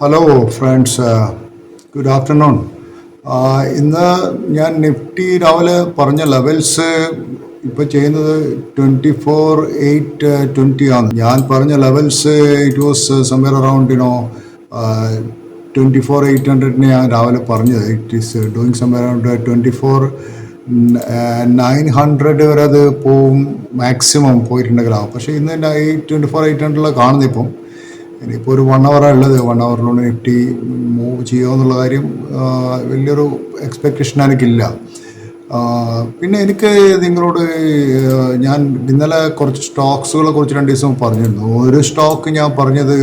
Hello friends, good afternoon. ഇന്ന് ഞാൻ Nifty രാവിലെ പറഞ്ഞ ലെവൽസ് ഇപ്പോൾ ചെയ്യുന്നത് 24,820 ആണ്. ഞാൻ പറഞ്ഞ levels it was somewhere around 24,800 ഞാൻ രാവിലെ പറഞ്ഞത്. It is doing somewhere around 24,900 വരെ അത് പോവും, മാക്സിമം പോയിട്ടുണ്ടെങ്കിലാവും. പക്ഷേ ഇന്ന് 24,800 കാണുന്നിപ്പം. ഇനിയിപ്പോൾ ഒരു 1 hour ഉള്ളത്. 1 hourനുള്ളിൽ നിഫ്റ്റി മൂവ് ചെയ്യുമോ എന്നുള്ള കാര്യം വലിയൊരു എക്സ്പെക്റ്റേഷൻ എനിക്കില്ല. പിന്നെ എനിക്ക് നിങ്ങളോട് ഞാൻ ഇന്നലെ കുറച്ച് സ്റ്റോക്സുകളെ കുറിച്ച് 2 ദിവസം പറഞ്ഞിരുന്നു. ഒരു സ്റ്റോക്ക് ഞാൻ പറഞ്ഞത്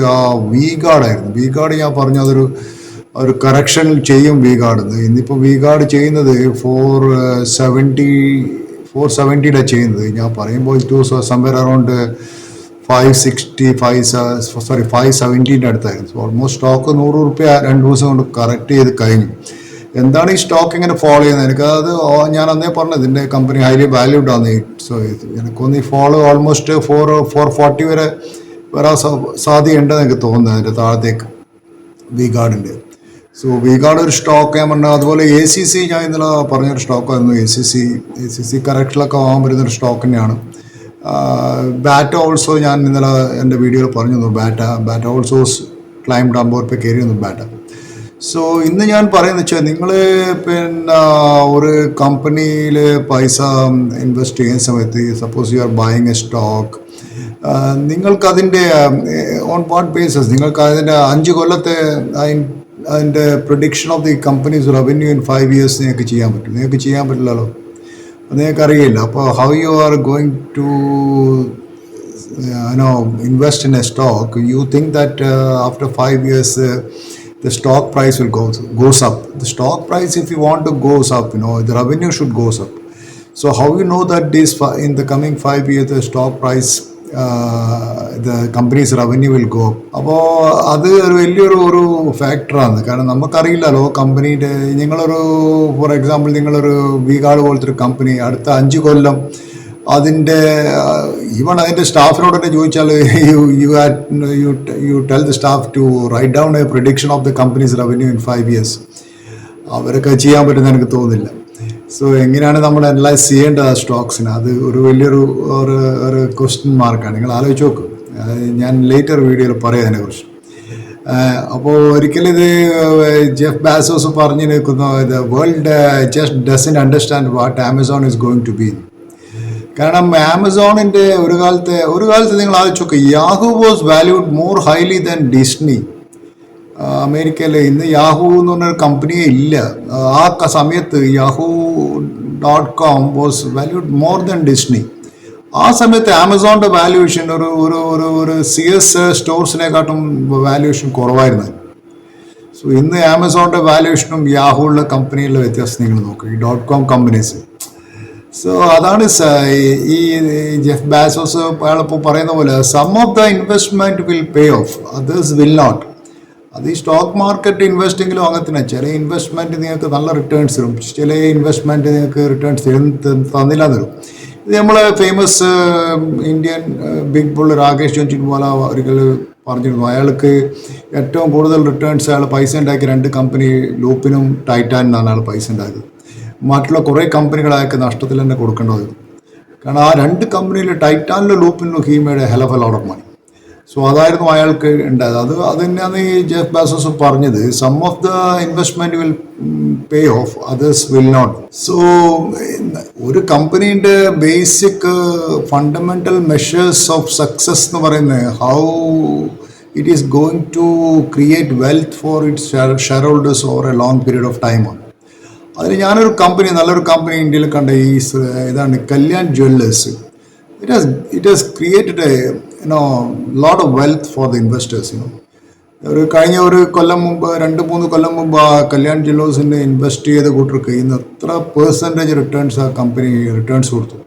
വി-ഗാർഡായിരുന്നു. വി-ഗാർഡ് ഞാൻ പറഞ്ഞു അതൊരു കറക്ഷൻ ചെയ്യും വി-ഗാർഡ്. ഇന്നിപ്പോൾ വി-ഗാർഡ് ചെയ്യുന്നത് 470 ചെയ്യുന്നത്. ഞാൻ പറയുമ്പോൾ ഇറ്റ് വാസ് സംവെയർ അറൗണ്ട് 570 അടുത്തായിരുന്നു. ഓൾമോസ്റ്റ് സ്റ്റോക്ക് 100 രൂപ 2 ദിവസം കൊണ്ട് കറക്റ്റ് ചെയ്ത് കഴിഞ്ഞു. എന്താണ് ഈ സ്റ്റോക്ക് ഇങ്ങനെ ഫോളോ ചെയ്യുന്നത്? എനിക്കത് ഞാൻ അന്നേ പറഞ്ഞത് ഇതിൻ്റെ കമ്പനി ഹൈലി വാല്യൂഡ് ആണ്. സോ എനിക്കൊന്ന് ഈ ഫോളോ ഓൾമോസ്റ്റ് 440 വരെ വരാൻ സാധ്യതയുണ്ടെന്ന് എനിക്ക് തോന്നുന്നത്, അതിൻ്റെ താഴത്തേക്ക് വി-ഗാർഡിൻ്റെ. സോ വി-ഗാർഡ് ഒരു സ്റ്റോക്ക് ഞാൻ പറഞ്ഞത്. അതുപോലെ ACC ഞാൻ ഇന്നലെ പറഞ്ഞൊരു സ്റ്റോക്കായിരുന്നു. ACC കറക്ഷനിലൊക്കെ ആകാൻ വരുന്നൊരു സ്റ്റോക്ക് തന്നെയാണ്. ബാറ്റ ഓൾസോ ഞാൻ ഇന്നലെ എൻ്റെ വീഡിയോയിൽ പറഞ്ഞു. ബാറ്റ ഓൾസോ ക്ലൈംഡ് 50 രൂപ കയറി വന്നു ബാറ്റ. സോ ഇന്ന് ഞാൻ പറയുന്നത് വെച്ചാൽ നിങ്ങൾ പിന്നെ ഒരു കമ്പനിയിൽ പൈസ ഇൻവെസ്റ്റ് ചെയ്യുന്ന സമയത്ത്, suppose you are buying a stock, നിങ്ങൾക്കതിൻ്റെ ഓൺ വാട്ട് ബേസിസ് നിങ്ങൾക്ക് അതിൻ്റെ 5 കൊല്ലത്തെ അതിൻ്റെ prediction of the company's revenue in 5 years നിങ്ങൾക്ക് ചെയ്യാൻ പറ്റും? നിങ്ങൾക്ക് ചെയ്യാൻ പറ്റില്ലല്ലോ, നിങ്ങൾക്കറിയില്ല. അപ്പോൾ how you are going to invest in a stock? You think that after 5 years the stock price will goes up. The stock price, if you want to goes up, the revenue should goes up. So how you know that this in the coming 5 years the stock price, the company's revenue will go up? അപ്പോൾ അത് ഒരു വലിയൊരു ഫാക്ടറാണ്. കാരണം നമുക്കറിയില്ലല്ലോ കമ്പനിയുടെ. നിങ്ങളൊരു for example നിങ്ങളൊരു വി-ഗാർഡ് പോലത്തെ ഒരു കമ്പനി അടുത്ത 5 കൊല്ലം അതിൻ്റെ ഈവൺ അതിൻ്റെ സ്റ്റാഫിനോട് തന്നെ ചോദിച്ചാൽ you tell the staff to write down a prediction of the company's revenue in 5 years. അവരൊക്കെ ചെയ്യാൻ പറ്റുമെന്ന് എനിക്ക് തോന്നുന്നില്ല. സോ എങ്ങനെയാണ് നമ്മൾ അനലൈസ് ചെയ്യേണ്ടത് ആ സ്റ്റോക്സിന്? അത് ഒരു വലിയൊരു ഒരു ക്വസ്റ്റ്യൻ മാർക്കാണ്. നിങ്ങൾ ആലോചിച്ച് നോക്കും. ഞാൻ ലേറ്റർ വീഡിയോയിൽ പറയാം അതിനെക്കുറിച്ച്. അപ്പോൾ ഒരിക്കലും ഇത് ജെഫ് ബാസോസ് പറഞ്ഞു നിൽക്കുന്നു, the world just doesn't understand what Amazon is going to be. കാരണം ആമസോണിൻ്റെ ഒരു കാലത്ത് നിങ്ങൾ ആലോചിച്ച് നോക്കുക, Yahoo was valued more highly than Disney. അമേരിക്കയിൽ ഇന്ന് യാഹൂ എന്ന് പറഞ്ഞൊരു കമ്പനിയെ ഇല്ല. ആ സമയത്ത് yahoo.com was valued more than Disney. ആ സമയത്ത് ആമസോണിൻ്റെ വാല്യൂഷൻ ഒരു CS സ്റ്റോഴ്സിനെക്കാട്ടും വാല്യൂഷൻ കുറവായിരുന്നു. സോ ഇന്ന് ആമസോണിൻ്റെ വാല്യൂഷനും യാഹൂള്ള കമ്പനിയിലെ വ്യത്യാസം നിങ്ങൾ നോക്കുക, ഈ .com കമ്പനീസ്. സോ അതാണ് ഈ ജെഫ് ബാസോസ് അയാളിപ്പോൾ പറയുന്ന പോലെ some of the investment will pay off, others will not. അത് ഈ സ്റ്റോക്ക് മാർക്കറ്റ് ഇൻവെസ്റ്റിങ്ങിലും അങ്ങനെ തന്നെ. ചില ഇൻവെസ്റ്റ്മെൻറ്റ് നിങ്ങൾക്ക് നല്ല റിട്ടേൺസ് തരും, ചില ഇൻവെസ്റ്റ്മെൻറ്റ് നിങ്ങൾക്ക് റിട്ടേൺസ് തന്നില്ല തരും. ഇത് നമ്മൾ famous Indian big bull Rakesh Jhunjhunwala ഒരിക്കൽ പറഞ്ഞിരുന്നു. അയാൾക്ക് ഏറ്റവും കൂടുതൽ റിട്ടേൺസ് അയാൾ പൈസ ഉണ്ടാക്കി 2 കമ്പനി, ലൂപ്പിനും ടൈറ്റാനിനാണ് അയാൾ പൈസ ഉണ്ടാക്കിയത്. മറ്റുള്ള കുറേ കമ്പനികൾ അയാൾക്ക് നഷ്ടത്തിൽ തന്നെ കൊടുക്കേണ്ടത്. കാരണം ആ 2 കമ്പനിയിൽ ടൈറ്റാനിലും ലൂപ്പിനും he made a hell of a lot of money. So അതായിരുന്നു അയാൾക്ക് ഉണ്ടായത്. അത് തന്നെയാണ് ഈ ജെഫ് ബാസോസ് പറഞ്ഞത്. Some of the investment will pay off, others will not. So ഒരു കമ്പനീൻ്റെ basic fundamental measures of success എന്ന് പറയുന്നത് how it is going to create wealth for its shareholders over a long period of ടൈമാണ്. അതിൽ ഞാനൊരു കമ്പനി, നല്ലൊരു കമ്പനി ഇന്ത്യയിൽ കണ്ട ഇതാണ് Kalyan Jewellers. It has created A lot of wealth for the investors. കഴിഞ്ഞ ഒരു കൊല്ലം മുമ്പ് 2-3 കൊല്ലം മുമ്പ് ആ കല്യാൺ ജ്വല്ലേഴ്സിൻ്റെ ഇൻവെസ്റ്റ് ചെയ്ത കൂട്ടർക്ക് ഇന്ന് എത്ര % റിട്ടേൺസ് ആ കമ്പനി റിട്ടേൺസ് കൊടുത്തു.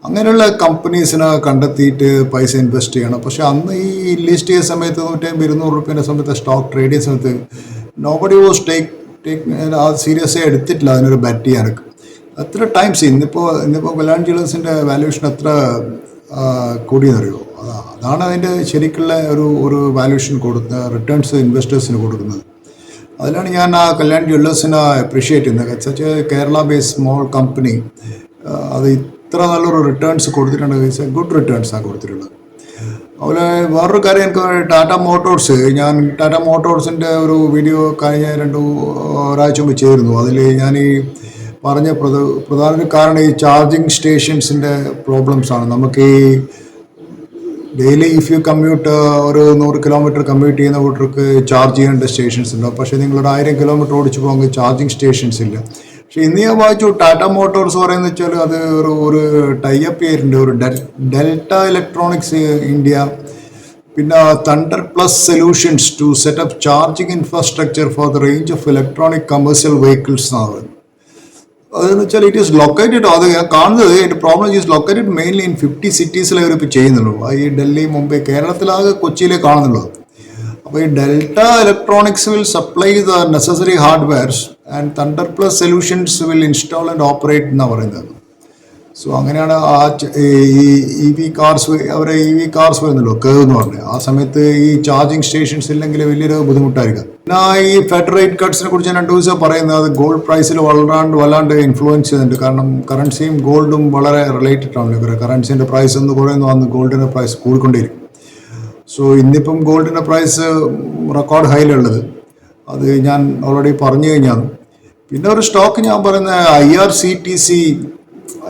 അങ്ങനെയുള്ള കമ്പനീസിനെ കണ്ടെത്തിയിട്ട് പൈസ ഇൻവെസ്റ്റ് ചെയ്യണം. പക്ഷെ അന്ന് ഈ ലിസ്റ്റ് ചെയ്ത സമയത്ത് 150-200 രൂപേൻ്റെ സമയത്ത് സ്റ്റോക്ക് ട്രേഡ് ചെയ്യുന്ന സമയത്ത് നോബഡി വാസ് ടേക്ക് അത് സീരിയസ് ആയി എടുത്തിട്ടില്ല അതിനൊരു ബെറ്റ് ചെയ്യാനൊക്കെ. എത്ര ടൈംസ് ഇന്നിപ്പോൾ കല്യാൺ ജ്വല്ലേഴ്സിൻ്റെ വാല്യൂഷൻ എത്ര കൂടിയെന്നറിയോ? അതാണ് അതിൻ്റെ ശരിക്കുള്ള ഒരു വാല്യൂഷൻ റിട്ടേൺസ് ഇൻവെസ്റ്റേഴ്സിന് കൊടുക്കുന്നത്. അതിലാണ് ഞാൻ ആ കല്യാൺ ജ്വല്ലേഴ്സിനെ അപ്രീഷിയേറ്റ് ചെയ്യുന്നത്. Such A Kerala base small company അത് ഇത്ര നല്ലൊരു റിട്ടേൺസ് കൊടുത്തിട്ടുണ്ട്. ഗുഡ് റിട്ടേൺസാണ് കൊടുത്തിട്ടുള്ളത്. അതുപോലെ വേറൊരു കാര്യം, എനിക്ക് ടാറ്റ മോട്ടോഴ്സിൻ്റെ ഒരു വീഡിയോ കഴിഞ്ഞ ഒരാഴ്ച മുമ്പ് ചെയ്തിരുന്നു. അതിൽ ഞാൻ ഈ പറഞ്ഞ പ്രധാന കാരണം ഈ ചാർജിങ് സ്റ്റേഷൻസിൻ്റെ പ്രോബ്ലംസാണ്. നമുക്ക് ഈ ഡെയിലി ഇഫ് യു കമ്മ്യൂട്ട് ഒരു 100 കിലോമീറ്റർ കമ്മ്യൂട്ട് ചെയ്യുന്ന കൂട്ടർക്ക് ചാർജ് ചെയ്യേണ്ട സ്റ്റേഷൻസ് ഉണ്ടാവും. പക്ഷേ നിങ്ങളൊരു 1000 കിലോമീറ്റർ ഓടിച്ച് പോകുമ്പോൾ ചാർജിങ് സ്റ്റേഷൻസ് ഇല്ല. പക്ഷെ ഇന്ന് ഞാൻ വായിച്ചു ടാറ്റ മോട്ടോഴ്സ് പറയുന്നത് വെച്ചാൽ അത് ഒരു ടൈപ്പ് ചെയ്തിട്ടുണ്ട്. ഒരു ഡെൽറ്റ ഇലക്ട്രോണിക്സ് ഇന്ത്യ, പിന്നെ Thunder Plus Solutions to set up charging infrastructure for the range of electronic commercial vehicles എന്നാണ് പറയുന്നത്. അതെന്ന് വെച്ചാൽ ഇറ്റ് ഈസ് ലൊക്കേറ്റഡ്, അത് കാണുന്നത് അതിൻ്റെ problem is located mainly in 50 സിറ്റീസിലെ അവരിപ്പോൾ ചെയ്യുന്നുള്ളൂ. ഈ ഡൽഹി, മുംബൈ, കേരളത്തിലാകെ കൊച്ചിയിലേ കാണുന്നുള്ളൂ. അപ്പോൾ ഈ delta electronics will supply the necessary hardwares and thunder Plus solutions will install and operate എന്നാണ് പറയുന്നത്. സോ അങ്ങനെയാണ് ഈ വി കാർസ് വരുന്നല്ലോ, കേവ് എന്ന് പറഞ്ഞത്. ആ സമയത്ത് ഈ ചാർജിങ് സ്റ്റേഷൻസ് ഇല്ലെങ്കിൽ വലിയൊരു ബുദ്ധിമുട്ടായിരിക്കും. പിന്നെ ഈ ഫെഡ് റേറ്റ് കട്ട്സിനെ കുറിച്ച് ഞാൻ 2 ദിവസം പറയുന്നത്, അത് ഗോൾഡ് പ്രൈസിൽ വല്ലാണ്ട് ഇൻഫ്ലുവൻസ് ചെയ്യുന്നുണ്ട്. കാരണം കറൻസിയും ഗോൾഡും വളരെ റിലേറ്റഡ് ആണ്. കറൻസിൻ്റെ പ്രൈസ് എന്ന് കുറയുന്നു, അന്ന് ഗോൾഡിൻ്റെ പ്രൈസ് കൂടിക്കൊണ്ടിരിക്കും. സോ ഇന്നിപ്പം ഗോൾഡിൻ്റെ പ്രൈസ് റെക്കോർഡ് ഹൈയിലുള്ളത്, അത് ഞാൻ ഓൾറെഡി പറഞ്ഞു കഴിഞ്ഞാൽ. പിന്നെ ഒരു സ്റ്റോക്ക് ഞാൻ പറയുന്നത്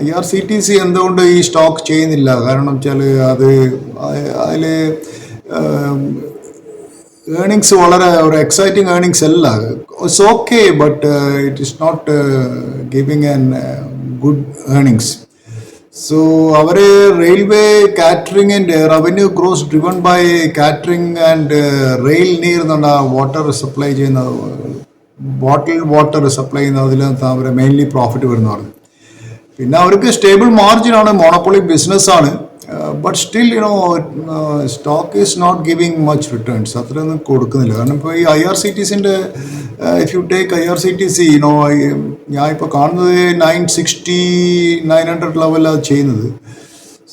IRCTC എന്തുകൊണ്ട് ഈ സ്റ്റോക്ക് ചെയ്യുന്നില്ല? കാരണം വെച്ചാൽ അതിൽ ഏർണിങ്സ് വളരെ ഒരു എക്സൈറ്റിംഗ് ഏർണിങ്സ് അല്ല. It's okay, but it is not giving an good earnings. So അവർ റെയിൽവേ കാറ്ററിംഗിൻ്റെ revenue grows driven by catering and rail Neer എന്നുള്ള വാട്ടർ സപ്ലൈ ചെയ്യുന്ന ബോട്ടിൽ വാട്ടർ സപ്ലൈ ചെയ്യുന്ന അതിലകത്ത് അവർ മെയിൻലി പ്രോഫിറ്റ് വരുന്നതാണ്. പിന്നെ അവർക്ക് സ്റ്റേബിൾ മാർജിനാണ്, മോണോപ്പൊളി ബിസിനസ്സാണ്. But still stock is not giving much returns, അത്രയൊന്നും കൊടുക്കുന്നില്ല. കാരണം ഇപ്പോൾ ഈ IRCTCൻ്റെ ഇഫ് യു ടേക്ക് IRCTC ഞാൻ ഇപ്പോൾ കാണുന്നത് 960-900 ലെവലാണ് ചെയ്യുന്നത്.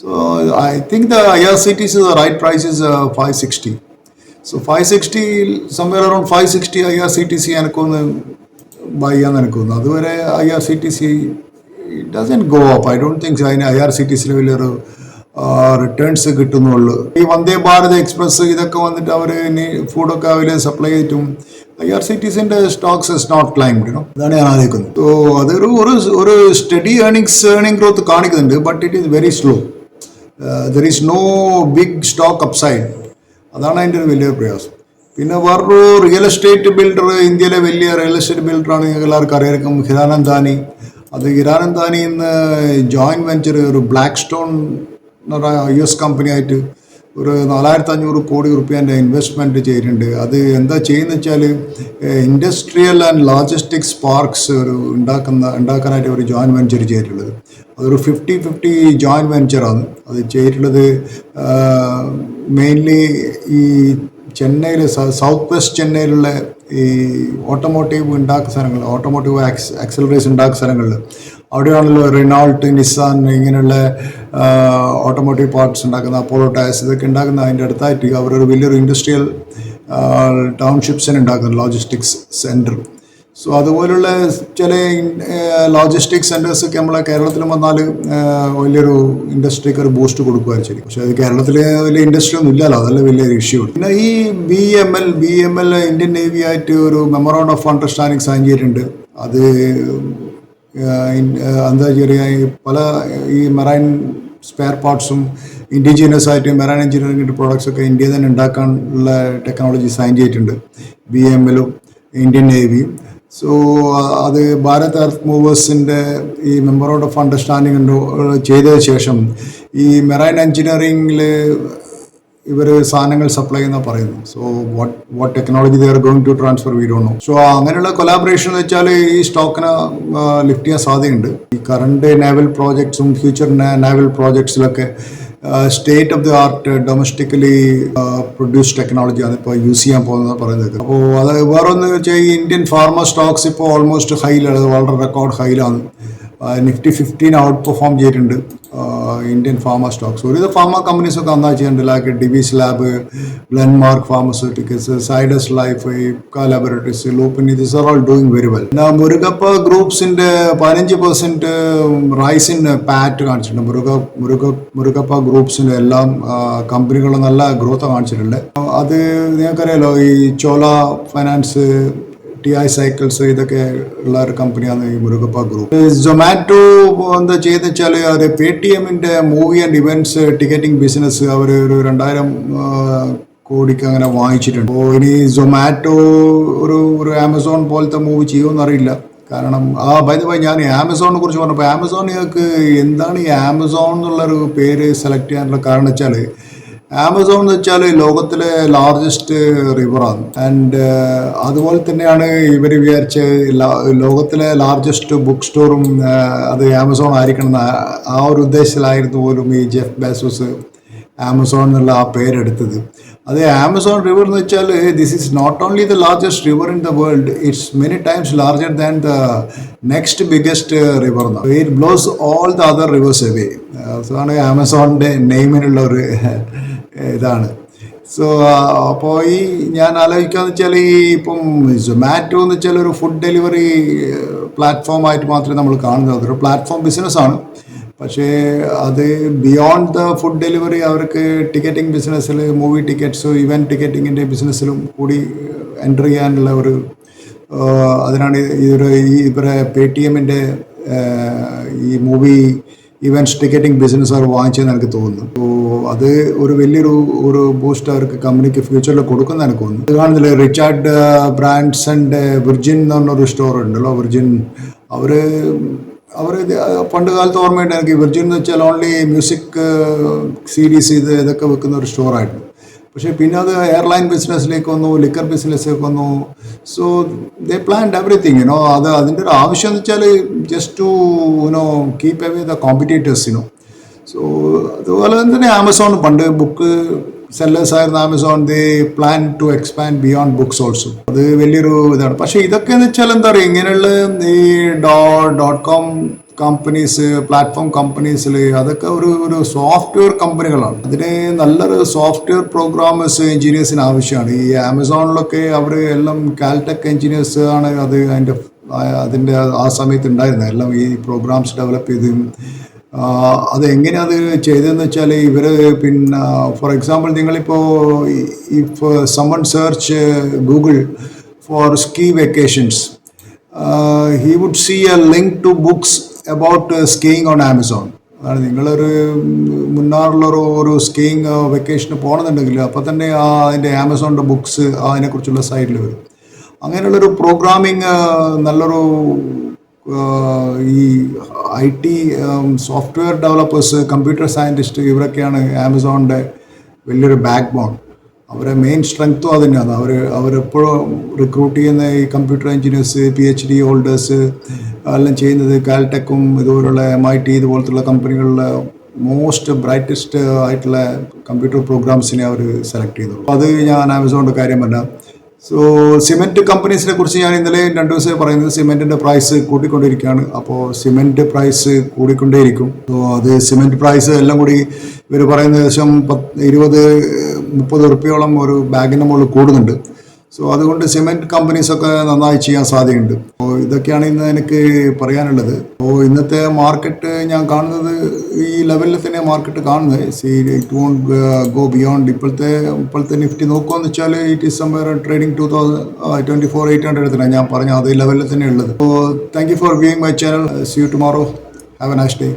So I think the IRCTC the right price is 560. സോ 560 സംവെയർ അറൗണ്ട് 560 IRCTC എനിക്കൊന്ന് ബൈ ചെയ്യാൻ എനിക്കൊന്നു. അതുവരെ IRCTC it doesn't go up. I don't think അതിന് IRCTC വലിയൊരു റിട്ടേൺസ് കിട്ടുന്നുള്ളൂ. ഈ വന്ദേ ഭാരത് എക്സ്പ്രസ് ഇതൊക്കെ വന്നിട്ട് അവർ ഫുഡൊക്കെ അവർ സപ്ലൈ ചെയ്തിട്ടും IRCTCൻ്റെ സ്റ്റോക്സ് ഇസ് നോട്ട് ക്ലൈംഡ്. അതാണ് ഞാൻ ആലോചിക്കുന്നത്. സോ അതൊരു ഒരു സ്റ്റഡി ഏർണിംഗ് ഗ്രോത്ത് കാണിക്കുന്നുണ്ട്, but it is very slow. There is no big stock upside. അതാണ് അതിൻ്റെ ഒരു വലിയ പ്രയാസം. പിന്നെ വേറൊരു റിയൽ എസ്റ്റേറ്റ് ബിൽഡർ, ഇന്ത്യയിലെ വലിയ റിയൽ എസ്റ്റേറ്റ് ബിൽഡറാണ്, എല്ലാവർക്കും അറിയാം, ഹിരാനന്ദാനി. അത് ഹിരാനന്ദാനി ഇന്ന് ജോയിൻറ്റ് വെഞ്ചർ ഒരു ബ്ലാക്ക് സ്റ്റോൺ എന്ന് പറഞ്ഞ US കമ്പനിയായിട്ട് ഒരു 4500 കോടി റുപ്യേൻ്റെ ഇൻവെസ്റ്റ്മെൻറ്റ് ചെയ്തിട്ടുണ്ട്. അത് എന്താ ചെയ്യുന്നത് വെച്ചാൽ ഇൻഡസ്ട്രിയൽ ആൻഡ് ലോജിസ്റ്റിക്സ് പാർക്സ് ഉണ്ടാക്കാനായിട്ട് ഒരു ജോയിൻറ്റ് വെഞ്ചർ ചെയ്തിട്ടുള്ളത്. അതൊരു 50-50 ജോയിൻറ്റ് വെഞ്ചറാണ് അത് ചെയ്തിട്ടുള്ളത്. മെയിൻലി ഈ ചെന്നൈയിൽ, സൗത്ത് വെസ്റ്റ് ചെന്നൈയിലുള്ള ഈ ഓട്ടോമോട്ടീവ് ഉണ്ടാക്കുന്ന സ്ഥലങ്ങൾ, ഓട്ടോമോട്ടീവ് ആക്സലറേഷൻ ഉണ്ടാക്കുന്ന സ്ഥലങ്ങളിൽ അവിടെയാണല്ലോ റിനോൾട്ട്, നിസാൻ ഇങ്ങനെയുള്ള ഓട്ടോമോട്ടീവ് പാർട്സ് ഉണ്ടാക്കുന്ന, അപ്പോളോ ടയർസ് ഇതൊക്കെ ഉണ്ടാക്കുന്ന. അതിൻ്റെ അടുത്തായിട്ട് അവരൊരു വലിയൊരു ഇൻഡസ്ട്രിയൽ ടൗൺഷിപ്സിന് ഉണ്ടാക്കുന്നത്, ലോജിസ്റ്റിക്സ് സെൻറ്റർ. സോ അതുപോലുള്ള ചില ലോജിസ്റ്റിക് സെൻറ്റേഴ്സൊക്കെ നമ്മളെ കേരളത്തിൽ വന്നാൽ വലിയൊരു ഇൻഡസ്ട്രിക്ക് ഒരു ബൂസ്റ്റ് കൊടുക്കുകയാണ് ശരി. പക്ഷേ അത് കേരളത്തിൽ വലിയ ഇൻഡസ്ട്രി ഒന്നും ഇല്ലല്ലോ, അതല്ല വലിയൊരു ഇഷ്യൂ. പിന്നെ ഈ BML ഇന്ത്യൻ നേവി ആയിട്ട് ഒരു മെമ്മോറാണ്ടം ഓഫ് അണ്ടർസ്റ്റാൻഡിങ് സൈൻ ചെയ്തിട്ടുണ്ട്. അത് എന്താ പറയുക, പല ഈ മെറൈൻ സ്പെയർ പാർട്സും ഇൻഡിജിനിയസ് ആയിട്ട് മെറൈൻ എഞ്ചിനീയറിംഗ് പ്രോഡക്ട്സ് ഒക്കെ ഇന്ത്യയിൽ തന്നെ ഉണ്ടാക്കാനുള്ള ടെക്നോളജി സൈൻ ചെയ്തിട്ടുണ്ട് BMLഉം ഇന്ത്യൻ നേവിയും. സോ അത് ഭാരത് എർത്ത് മൂവേഴ്സിൻ്റെ ഈ മെമ്മോറാണ്ടം ഓഫ് അണ്ടർസ്റ്റാൻഡിങ് ചെയ്തതിന് ശേഷം ഈ മെറൈൻ എഞ്ചിനീയറിംഗിൽ ഇവർ സാധനങ്ങൾ സപ്ലൈ ചെയ്യുന്ന പറയുന്നു. So what technology they are going to transfer we don't know. So അങ്ങനെയുള്ള കൊലാബറേഷൻ എന്ന് വെച്ചാൽ ഈ സ്റ്റോക്കിനെ ലിഫ്റ്റ് ചെയ്യാൻ സാധ്യതയുണ്ട്. ഈ കറണ്ട് നേവൽ പ്രോജക്ട്സും ഫ്യൂച്ചർ നേവൽ പ്രോജക്ട്സിലൊക്കെ state of the art domestically produce ടെക്നോളജിയാണ് ഇപ്പോൾ യൂസ് ചെയ്യാൻ പോകുന്നത് പറയുന്നത്. അപ്പോൾ അത് വേറൊന്ന് വെച്ചാൽ ഈ ഇന്ത്യൻ ഫാർമ സ്റ്റോക്സ് ഇപ്പോൾ ഓൾമോസ്റ്റ് ഹൈയിലാണ്, വളരെ റെക്കോർഡ് ഹൈയിലാണ്. നിഫ്റ്റി 15 ഔട്ട് പെർഫോം ചെയ്തിട്ടുണ്ട് ഇന്ത്യൻ ഫാർമ സ്റ്റോക്സ്. ഒരുവിധ ഫാർമ കമ്പനീസൊക്കെ നന്നായി ചെയ്യുന്നുണ്ട്. Like Divi's lab, Glenmark pharmaceuticals, Zydus life, Ipca laboratories, Lupin, this are all doing very well. Murugappa ഗ്രൂപ്പ്സിന്റെ 15% റൈസ് ഇൻ പാറ്റ് കാണിച്ചിട്ടുണ്ട്. മുരുകപ്പ ഗ്രൂപ്പ്സിന്റെ എല്ലാം കമ്പനികളും നല്ല ഗ്രോത്ത് കാണിച്ചിട്ടുണ്ട്. അത് നിങ്ങൾക്കറിയാലോ, ഈ ചോല ഫൈനാൻസ്, TI സൈക്കിൾസ്, ഇതൊക്കെ ഉള്ള ഒരു കമ്പനിയാണ് ഈ മുരുകപ്പ ഗ്രൂപ്പ്. സൊമാറ്റോ എന്താ ചെയ്തെന്ന് വെച്ചാൽ അത് പേടിഎമ്മിൻ്റെ movie and events ticketing business അവർ ഒരു 2000 കോടിക്ക് അങ്ങനെ വാങ്ങിച്ചിട്ടുണ്ട്. അപ്പോൾ ഇനി സൊമാറ്റോ ഒരു ആമസോൺ പോലത്തെ മൂവി ചെയ്യുമെന്നറിയില്ല. കാരണം ബൈ ദ വേ, ഞാൻ ആമസോണിനെ കുറിച്ച് പറഞ്ഞപ്പോൾ ആമസോൺ നിങ്ങൾക്ക് എന്താണ് ഈ ആമസോൺ എന്നുള്ളൊരു പേര് സെലക്ട് ചെയ്യാനുള്ള കാരണം വെച്ചാൽ ആമസോൺ എന്ന് വെച്ചാൽ ലോകത്തിലെ ലാർജസ്റ്റ് റിവറാണ്. ആൻഡ് അതുപോലെ തന്നെയാണ് ഇവർ വിചാരിച്ച ലോകത്തിലെ ലാർജസ്റ്റ് ബുക്ക് സ്റ്റോറും അത് ആമസോൺ ആയിരിക്കണം. ആ ഒരു ഉദ്ദേശത്തിലായിരുന്നു പോലും ഈ ജെഫ് ബെസോസ് ആമസോൺ എന്നുള്ള ആ പേരെടുത്തത്. അത് ആമസോൺ റിവർ എന്ന് വെച്ചാൽ this is not only the largest river in the world, it's many times larger than the next biggest river. It blows all the other rivers away. അതാണ് ആമസോണിൻ്റെ നെയിമിനുള്ള ഒരു ഇതാണ്. So അപ്പോൾ ഞാൻ ആലോചിക്കാന്ന് വെച്ചാൽ ഇപ്പം സൊമാറ്റോ എന്ന് വെച്ചാൽ ഒരു ഫുഡ് ഡെലിവറി പ്ലാറ്റ്ഫോമായിട്ട് മാത്രമേ നമ്മൾ കാണുന്നത്. അതൊരു പ്ലാറ്റ്ഫോം ബിസിനസ്സാണ്. പക്ഷേ അത് ബിയോണ്ട് ദ ഫുഡ് ഡെലിവറി അവർക്ക് ടിക്കറ്റിംഗ് ബിസിനസ്സിൽ, മൂവി ടിക്കറ്റ്സ്, ഇവൻറ്റ് ടിക്കറ്റിങ്ങിൻ്റെ ബിസിനസ്സിലും കൂടി എൻ്റർ ചെയ്യാനുള്ള അതിനാണ് ഇവരെ പേടിഎമ്മിൻ്റെ ഈ മൂവി ഇവൻറ്റ്സ് ടിക്കറ്റിംഗ് ബിസിനസ് അവർ വാങ്ങിച്ചതെന്ന് എനിക്ക് തോന്നുന്നു. അപ്പോൾ അത് ഒരു വലിയൊരു ബൂസ്റ്റ് അവർക്ക് കമ്പനിക്ക് ഫ്യൂച്ചറിൽ കൊടുക്കുന്ന എനിക്ക് തോന്നുന്നു. ഇത് കാണുന്നില്ല, റിച്ചാർഡ് ബ്രാൻഡ്സൻ്റെ വിർജിൻ എന്ന് പറഞ്ഞൊരു സ്റ്റോർ ഉണ്ടല്ലോ, വിർജിൻ. അവർ പണ്ട് കാലത്ത് ഓർമ്മയുണ്ട് എനിക്ക്. വിർജിൻ എന്ന് വെച്ചാൽ ഓൺലി മ്യൂസിക് സീരീസ് ഇതൊക്കെ വെക്കുന്ന ഒരു സ്റ്റോറായിരുന്നു. പക്ഷേ പിന്നെ അത് എയർലൈൻ ബിസിനസ്സിലേക്ക് വന്നു, ലിക്കർ ബിസിനസ്സിലേക്ക് വന്നു. So they planned everything. അതിൻ്റെ ഒരു ആവശ്യം എന്ന് വെച്ചാൽ just to keep away the competitors. So അതുപോലെ തന്നെ ആമസോൺ പണ്ട് ബുക്ക് സെല്ലേഴ്സ് ആയിരുന്ന Amazon, they plan to expand beyond books also. അത് വലിയൊരു ഇതാണ്. പക്ഷേ ഇതൊക്കെ എന്ന് വെച്ചാൽ എന്താ പറയുക, ഇങ്ങനെയുള്ള ഈ .com കമ്പനീസ്, പ്ലാറ്റ്ഫോം കമ്പനീസിൽ അതൊക്കെ ഒരു സോഫ്റ്റ്വെയർ കമ്പനികളാണ്. അതിന് നല്ലൊരു സോഫ്റ്റ്വെയർ പ്രോഗ്രാമേഴ്സ്, എഞ്ചിനീയേഴ്സിന് ആവശ്യമാണ്. ഈ ആമസോണിലൊക്കെ അവർ എല്ലാം കാൽടെക് എഞ്ചിനീയേഴ്സ് ആണ് അതിൻ്റെ ആ സമയത്ത് ഉണ്ടായിരുന്നത്. എല്ലാം ഈ പ്രോഗ്രാംസ് ഡെവലപ്പ് ചെയ്ത് അതെങ്ങനെ അത് ചെയ്തതെന്ന് വെച്ചാൽ ഇവർ പിന്നെ ഫോർ എക്സാമ്പിൾ നിങ്ങളിപ്പോൾ if someone search Google for ski vacations, he would see a link to books about skiing on Amazon. അതാണ് നിങ്ങളൊരു മുന്നാറിലൊരു സ്കീയിങ് വെക്കേഷന് പോകണമെന്നുണ്ടെങ്കിൽ അപ്പോൾ തന്നെ അതിൻ്റെ ആമസോണിൻ്റെ ബുക്സ് അതിനെക്കുറിച്ചുള്ള സൈറ്റിൽ വരും. അങ്ങനെയുള്ളൊരു പ്രോഗ്രാമിങ് നല്ലൊരു ഈ IT software developers, computer scientist, ഇവരൊക്കെയാണ് ആമസോണിൻ്റെ വലിയൊരു ബാക്ക് ബോൺ. അവരെ മെയിൻ സ്ട്രെങ്ത്തും അത് തന്നെയാണ്. അവരെപ്പോഴും റിക്രൂട്ട് ചെയ്യുന്ന ഈ കമ്പ്യൂട്ടർ എഞ്ചിനീയേഴ്സ്, PhD ഹോൾഡേഴ്സ് എല്ലാം ചെയ്യുന്നത് കാൽടെക്കും ഇതുപോലുള്ള MIT ഇതുപോലത്തുള്ള കമ്പനികളിലെ മോസ്റ്റ് ബ്രൈറ്റസ്റ്റ് ആയിട്ടുള്ള കമ്പ്യൂട്ടർ പ്രോഗ്രാംസിനെ അവർ സെലക്ട് ചെയ്തു. അത് ഞാൻ ആമസോണിൻ്റെ കാര്യം പറഞ്ഞാൽ. സോ സിമെൻറ്റ് കമ്പനീസിനെ കുറിച്ച് ഞാൻ ഇന്നലെ 2 ദിവസം പറയുന്നത്, സിമെൻറ്റിൻ്റെ പ്രൈസ് കൂട്ടിക്കൊണ്ടിരിക്കുകയാണ്. അപ്പോൾ സിമെൻറ്റ് പ്രൈസ് കൂടിക്കൊണ്ടേയിരിക്കും. സോ അത് സിമെൻറ്റ് പ്രൈസ് എല്ലാം കൂടി ഇവർ പറയുന്ന ഏകദേശം 20-30 ഉറുപ്പിയോളം ഒരു ബാഗിൻ്റെ മുകളിൽ കൂടുന്നുണ്ട്. സോ അതുകൊണ്ട് സിമെൻറ്റ് കമ്പനീസൊക്കെ നന്നായി ചെയ്യാൻ സാധ്യതയുണ്ട്. അപ്പോൾ ഇതൊക്കെയാണ് ഇന്ന് എനിക്ക് പറയാനുള്ളത്. അപ്പോൾ ഇന്നത്തെ മാർക്കറ്റ് ഞാൻ കാണുന്നത് ഈ ലെവലിൽ തന്നെ മാർക്കറ്റ് കാണുന്നത്. It won't go beyond. ഇപ്പോഴത്തെ നിഫ്റ്റി നോക്കുകയെന്ന് വെച്ചാൽ ഇറ്റ് ഈസ് സംവെയർ ട്രേഡിംഗ് 24,800 ഞാൻ പറഞ്ഞ അതേ ലെവലിൽ തന്നെ ഉള്ളത്. അപ്പോൾ thank you for viewing my channel. See you tomorrow. Have a nice day.